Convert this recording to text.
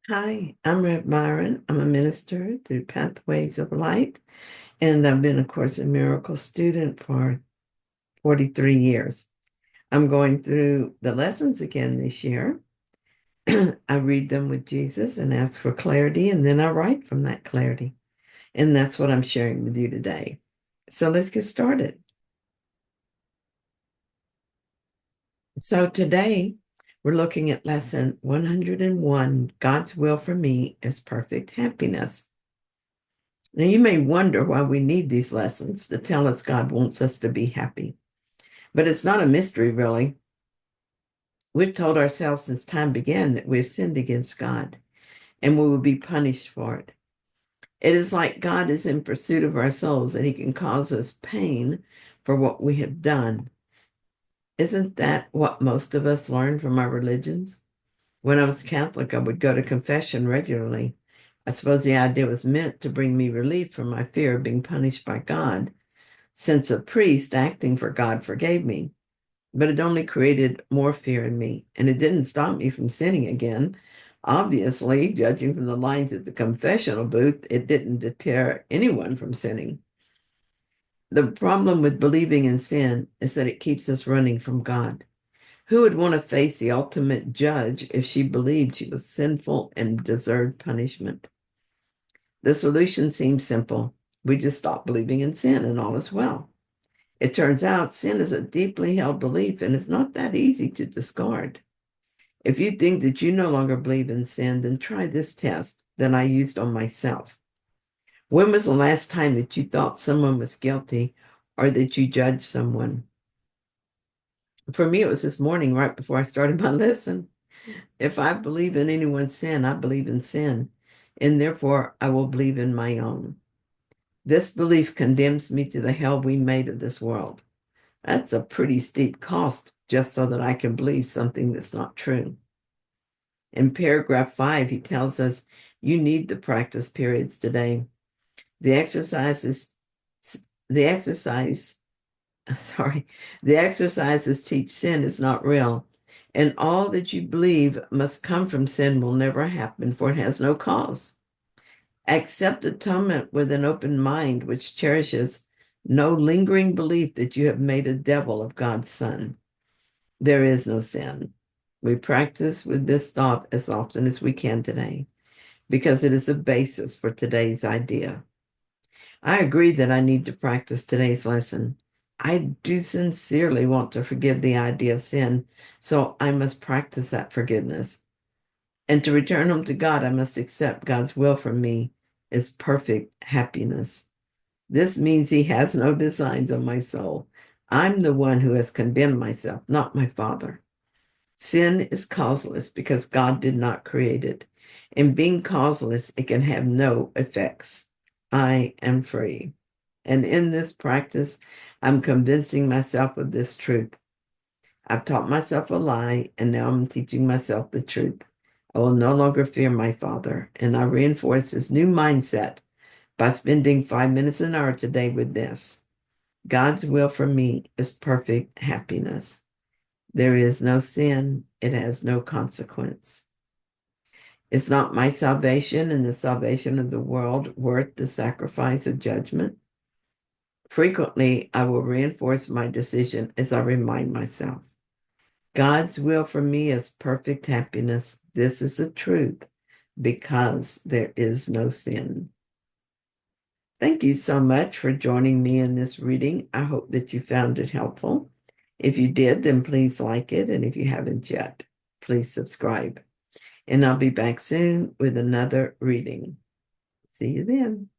Hi, I'm Rev Myron. I'm a minister through Pathways of Light, and I've been a Course in Miracles student for 43 years. I'm going through the lessons again this year. I read them with Jesus and ask for clarity, and then I write from that clarity. And that's what I'm sharing with you today. So let's get started. So today we're looking at lesson 101, God's will for me is perfect happiness. Now, you may wonder why we need these lessons to tell us God wants us to be happy. But it's not a mystery, really. We've told ourselves since time began that we've sinned against God and we will be punished for it. It is like God is in pursuit of our souls and he can cause us pain for what we have done. Isn't that what most of us learn from our religions? When I was Catholic, I would go to confession regularly. I suppose the idea was meant to bring me relief from my fear of being punished by God, since a priest acting for God forgave me. But it only created more fear in me, and it didn't stop me from sinning again. Obviously, judging from the lines at the confessional booth, it didn't deter anyone from sinning. The problem with believing in sin is that it keeps us running from God. Who would want to face the ultimate judge if she believed she was sinful and deserved punishment? The solution seems simple. We just stop believing in sin and all is well. It turns out sin is a deeply held belief and it's not that easy to discard. If you think that you no longer believe in sin, then try this test that I used on myself. When was the last time that you thought someone was guilty or that you judged someone? For me, it was this morning right before I started my lesson. If I believe in anyone's sin, I believe in sin, and therefore I will believe in my own. This belief condemns me to the hell we made of this world. That's a pretty steep cost just so that I can believe something that's not true. In paragraph 5, he tells us you need the practice periods today. The exercises, the exercise, sorry, the exercises teach sin is not real, and all that you believe must come from sin will never happen, for it has no cause. Accept atonement with an open mind, which cherishes no lingering belief that you have made a devil of God's son. There is no sin. We practice with this thought as often as we can today because it is a basis for today's idea. I agree that I need to practice today's lesson. I do sincerely want to forgive the idea of sin, so I must practice that forgiveness. And to return home to God, I must accept God's will for me is perfect happiness. This means he has no designs on my soul. I'm the one who has condemned myself, not my Father. Sin is causeless because God did not create it. And being causeless, it can have no effects. I am free. And in this practice, I'm convincing myself of this truth. I've taught myself a lie, and now I'm teaching myself the truth. I will no longer fear my Father, and I reinforce this new mindset by spending 5 minutes an hour today with this. God's will for me is perfect happiness. There is no sin, it has no consequence. Is not my salvation and the salvation of the world worth the sacrifice of judgment? Frequently, I will reinforce my decision as I remind myself. God's will for me is perfect happiness. This is the truth because there is no sin. Thank you so much for joining me in this reading. I hope that you found it helpful. If you did, then please like it. And if you haven't yet, please subscribe. And I'll be back soon with another reading. See you then.